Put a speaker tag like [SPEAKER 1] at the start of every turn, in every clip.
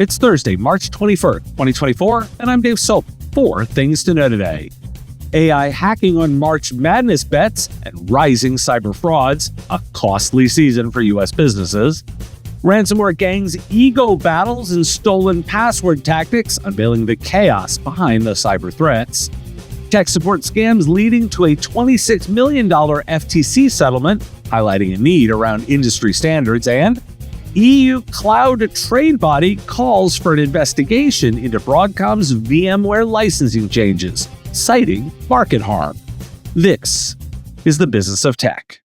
[SPEAKER 1] It's Thursday, March 21st, 2024, and I'm Dave Sobel. 4 things to know today. AI hacking on March Madness bets and rising cyber frauds, a costly season for U.S. businesses. Ransomware gangs' ego battles and stolen password tactics, unveiling the chaos behind the cyber threats. Tech support scams leading to a $26 million FTC settlement, highlighting a need around industry standards. And EU cloud trade body calls for an investigation into Broadcom's VMware licensing changes, citing market harm. This is the business of tech.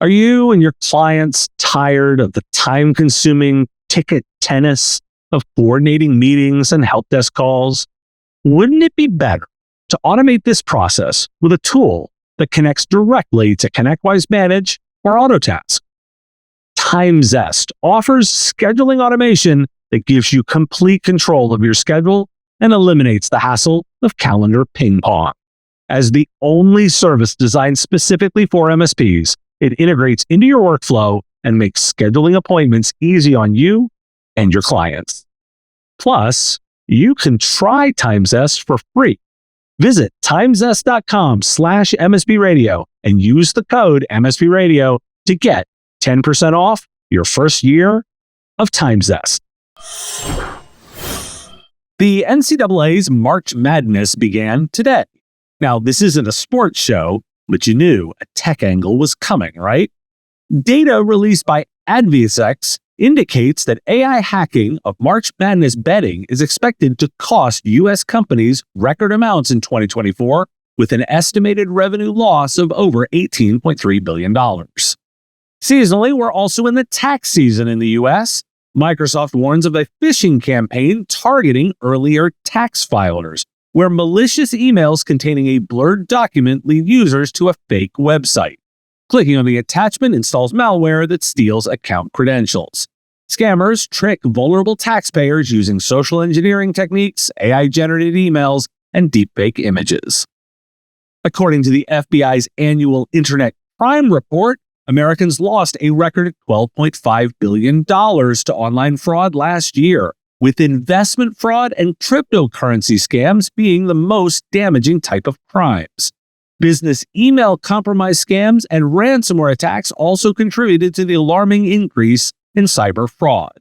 [SPEAKER 1] Are you and your clients tired of the time-consuming ticket tennis of coordinating meetings and help desk calls? Wouldn't it be better to automate this process with a tool that connects directly to ConnectWise Manage or AutoTask? TimeZest offers scheduling automation that gives you complete control of your schedule and eliminates the hassle of calendar ping pong. As the only service designed specifically for MSPs, it integrates into your workflow and makes scheduling appointments easy on you and your clients. Plus, you can try TimeZest for free. Visit timezest.com/MSPradio and use the code MSPradio to get 10% off your first year of TimeZest. The NCAA's March Madness began today. Now, this isn't a sports show, but you knew a tech angle was coming, right? Data released by AdviSec indicates that AI hacking of March Madness betting is expected to cost U.S. companies record amounts in 2024, with an estimated revenue loss of over $18.3 billion. Seasonally, we're also in the tax season in the U.S. Microsoft warns of a phishing campaign targeting earlier tax filers, where malicious emails containing a blurred document lead users to a fake website. Clicking on the attachment installs malware that steals account credentials. Scammers trick vulnerable taxpayers using social engineering techniques, AI-generated emails, and deepfake images. According to the FBI's annual Internet Crime Report, Americans lost a record $12.5 billion to online fraud last year, with investment fraud and cryptocurrency scams being the most damaging type of crimes. Business email compromise scams and ransomware attacks also contributed to the alarming increase in cyber fraud.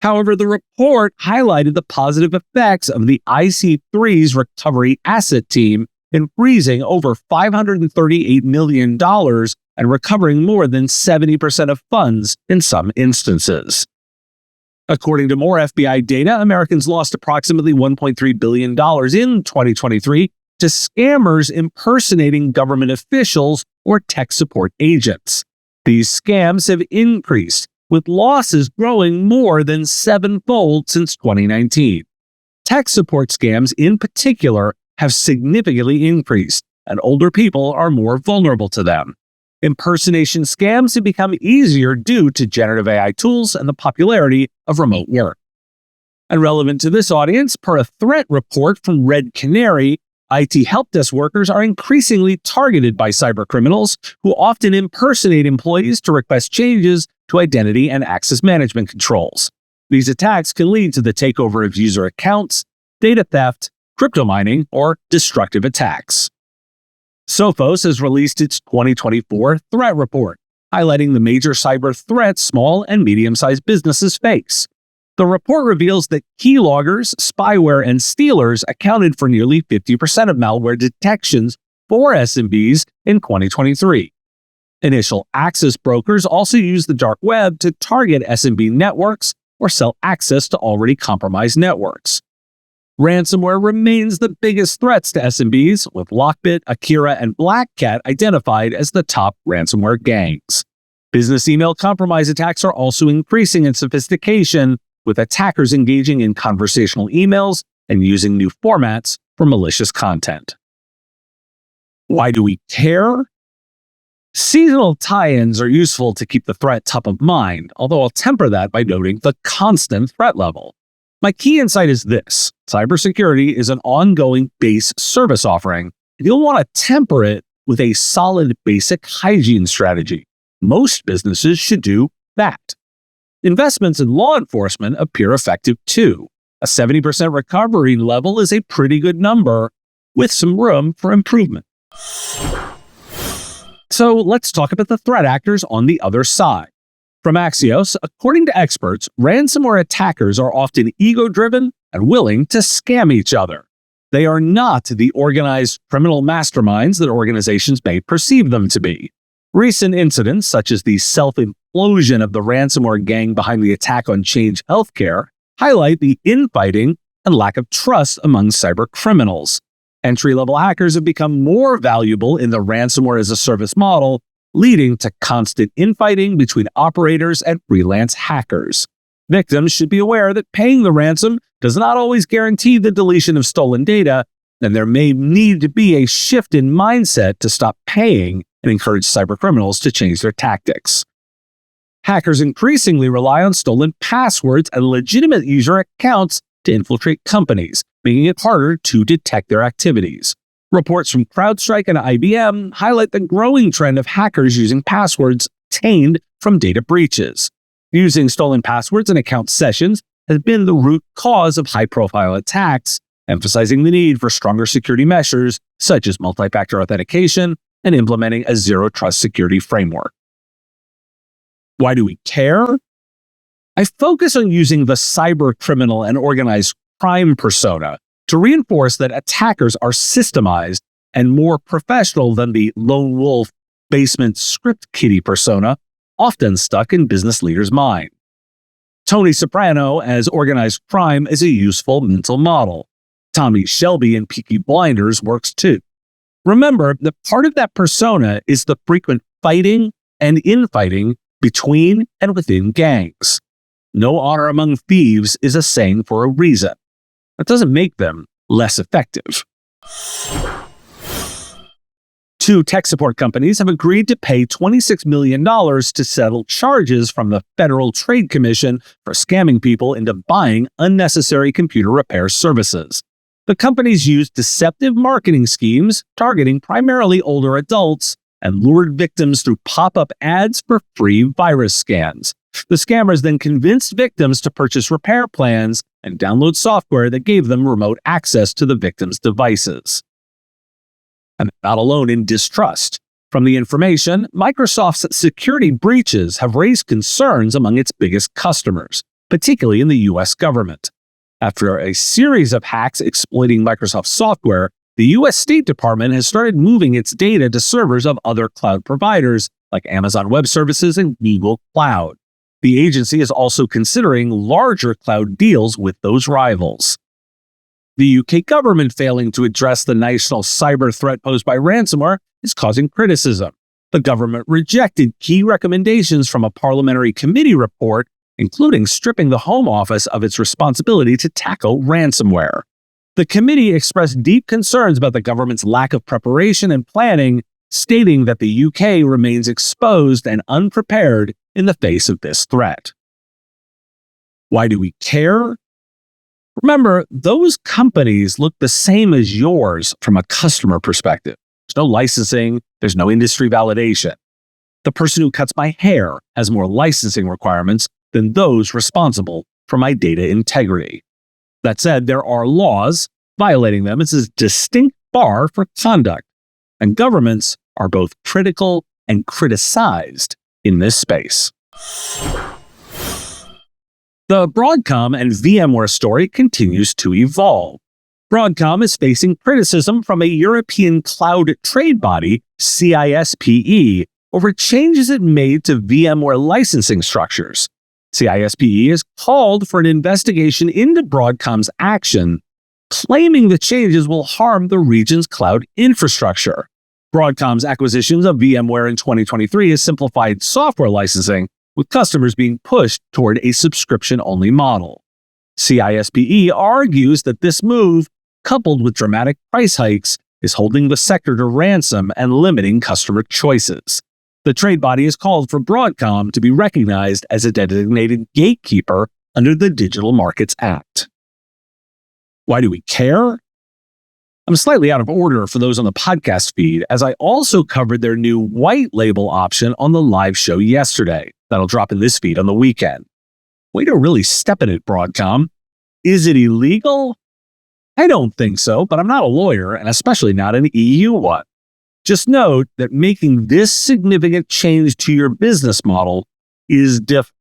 [SPEAKER 1] However, the report highlighted the positive effects of the IC3's recovery asset team in freezing over $538 million and recovering more than 70% of funds in some instances. According to more FBI data, Americans lost approximately $1.3 billion in 2023 to scammers impersonating government officials or tech support agents. These scams have increased, with losses growing more than 7-fold since 2019. Tech support scams, in particular, have significantly increased, and older people are more vulnerable to them. Impersonation scams have become easier due to generative AI tools and the popularity of remote work. And relevant to this audience, per a threat report from Red Canary, IT help desk workers are increasingly targeted by cybercriminals who often impersonate employees to request changes to identity and access management controls. These attacks can lead to the takeover of user accounts, data theft, crypto mining, or destructive attacks. Sophos has released its 2024 threat report, highlighting the major cyber threats small and medium-sized businesses face. The report reveals that keyloggers, spyware, and stealers accounted for nearly 50% of malware detections for SMBs in 2023. Initial access brokers also use the dark web to target SMB networks or sell access to already compromised networks. Ransomware remains the biggest threats to SMBs, with Lockbit, Akira, and Black Cat identified as the top ransomware gangs. Business email compromise attacks are also increasing in sophistication, with attackers engaging in conversational emails and using new formats for malicious content. Why do we care? Seasonal tie-ins are useful to keep the threat top of mind, although I'll temper that by noting the constant threat level. My key insight is this: cybersecurity is an ongoing base service offering, and you'll want to temper it with a solid basic hygiene strategy. Most businesses should do that. Investments in law enforcement appear effective too. A 70% recovery level is a pretty good number, with some room for improvement. So let's talk about the threat actors on the other side. From Axios, according to experts, ransomware attackers are often ego-driven and willing to scam each other. They are not the organized criminal masterminds that organizations may perceive them to be. Recent incidents, such as the self-implosion of the ransomware gang behind the attack on Change Healthcare, highlight the infighting and lack of trust among cyber criminals. Entry-level hackers have become more valuable in the ransomware-as-a-service model, leading to constant infighting between operators and freelance hackers. Victims should be aware that paying the ransom does not always guarantee the deletion of stolen data, and there may need to be a shift in mindset to stop paying and encourage cybercriminals to change their tactics. Hackers increasingly rely on stolen passwords and legitimate user accounts to infiltrate companies, making it harder to detect their activities. Reports from CrowdStrike and IBM highlight the growing trend of hackers using passwords obtained from data breaches. Using stolen passwords and account sessions has been the root cause of high-profile attacks, emphasizing the need for stronger security measures such as multi-factor authentication and implementing a zero-trust security framework. Why do we care? I focus on using the cyber criminal and organized crime persona to reinforce that attackers are systemized and more professional than the lone wolf basement script kiddie persona often stuck in business leaders' mind. Tony Soprano as organized crime is a useful mental model. Tommy Shelby in Peaky Blinders works too. Remember that part of that persona is the frequent fighting and infighting between and within gangs. No honor among thieves is a saying for a reason. That doesn't make them less effective. Two tech support companies have agreed to pay $26 million to settle charges from the Federal Trade Commission for scamming people into buying unnecessary computer repair services. The companies used deceptive marketing schemes targeting primarily older adults and lured victims through pop-up ads for free virus scans. The scammers then convinced victims to purchase repair plans and download software that gave them remote access to the victims' devices. And not alone in distrust. From the information, Microsoft's security breaches have raised concerns among its biggest customers, particularly in the U.S. government. After a series of hacks exploiting Microsoft software, the U.S. State Department has started moving its data to servers of other cloud providers like Amazon Web Services and Google Cloud. The agency is also considering larger cloud deals with those rivals. The UK government failing to address the national cyber threat posed by ransomware is causing criticism. The government rejected key recommendations from a parliamentary committee report, including stripping the Home Office of its responsibility to tackle ransomware. The committee expressed deep concerns about the government's lack of preparation and planning, stating that the UK remains exposed and unprepared in the face of this threat. Why do we care? Remember, those companies look the same as yours from a customer perspective. There's no licensing, there's no industry validation. The person who cuts my hair has more licensing requirements than those responsible for my data integrity. That said, there are laws. Violating them is a distinct bar for conduct, and governments are both critical and criticized in this space. The Broadcom and VMware story continues to evolve. Broadcom is facing criticism from a European cloud trade body, CISPE, over changes it made to VMware licensing structures. CISPE has called for an investigation into Broadcom's action, claiming the changes will harm the region's cloud infrastructure. Broadcom's acquisitions of VMware in 2023 has simplified software licensing, with customers being pushed toward a subscription-only model. CISPE argues that this move, coupled with dramatic price hikes, is holding the sector to ransom and limiting customer choices. The trade body has called for Broadcom to be recognized as a designated gatekeeper under the Digital Markets Act. Why do we care? I'm slightly out of order for those on the podcast feed, as I also covered their new white label option on the live show yesterday. That'll drop in this feed on the weekend. Way to really step in it, Broadcom. Is it illegal? I don't think so, but I'm not a lawyer, and especially not an EU one. Just note that making this significant change to your business model is difficult.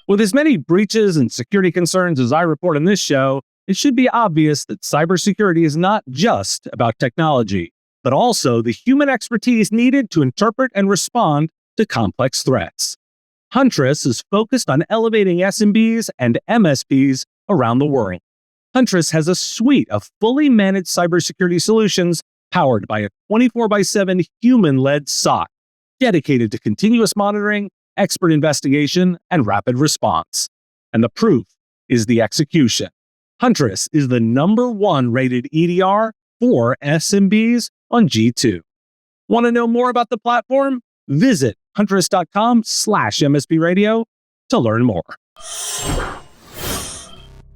[SPEAKER 1] With as many breaches and security concerns as I report in this show, it should be obvious that cybersecurity is not just about technology, but also the human expertise needed to interpret and respond to complex threats. Huntress is focused on elevating SMBs and MSPs around the world. Huntress has a suite of fully managed cybersecurity solutions powered by a 24/7 human-led SOC, dedicated to continuous monitoring, expert investigation, and rapid response. And the proof is the execution. Huntress is the #1 rated EDR for SMBs on G2. Want to know more about the platform? Visit huntress.com/MSP Radio to learn more.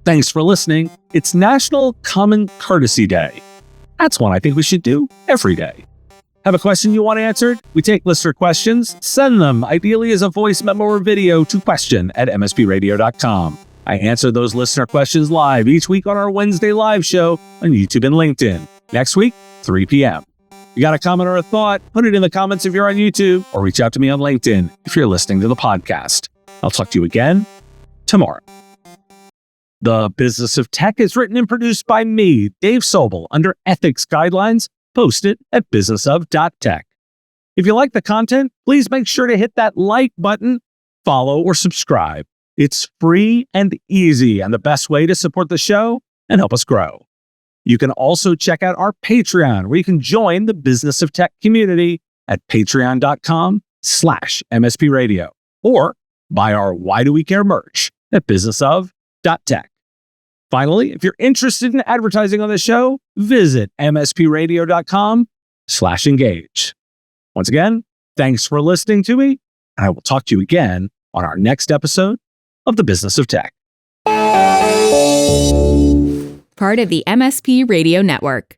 [SPEAKER 1] Thanks for listening. It's National Common Courtesy Day. That's one I think we should do every day. Have a question you want answered? We take listener questions. Send them, ideally as a voice memo or video, to question@mspradio.com. I answer those listener questions live each week on our Wednesday live show on YouTube and LinkedIn. Next week, 3 p.m. You got a comment or a thought? Put it in the comments if you're on YouTube, or reach out to me on LinkedIn if you're listening to the podcast. I'll talk to you again tomorrow. The Business of Tech is written and produced by me, Dave Sobel, under ethics guidelines posted at businessof.tech. If you like the content, please make sure to hit that like button, follow, or subscribe. It's free and easy, and the best way to support the show and help us grow. You can also check out our Patreon, where you can join the Business of Tech community at patreon.com/MSP Radio, or buy our Why Do We Care merch at businessof.tech. Finally, if you're interested in advertising on the show, visit mspradio.com/engage. Once again, thanks for listening to me, and I will talk to you again on our next episode of the Business of Tech.
[SPEAKER 2] Part of the MSP Radio Network.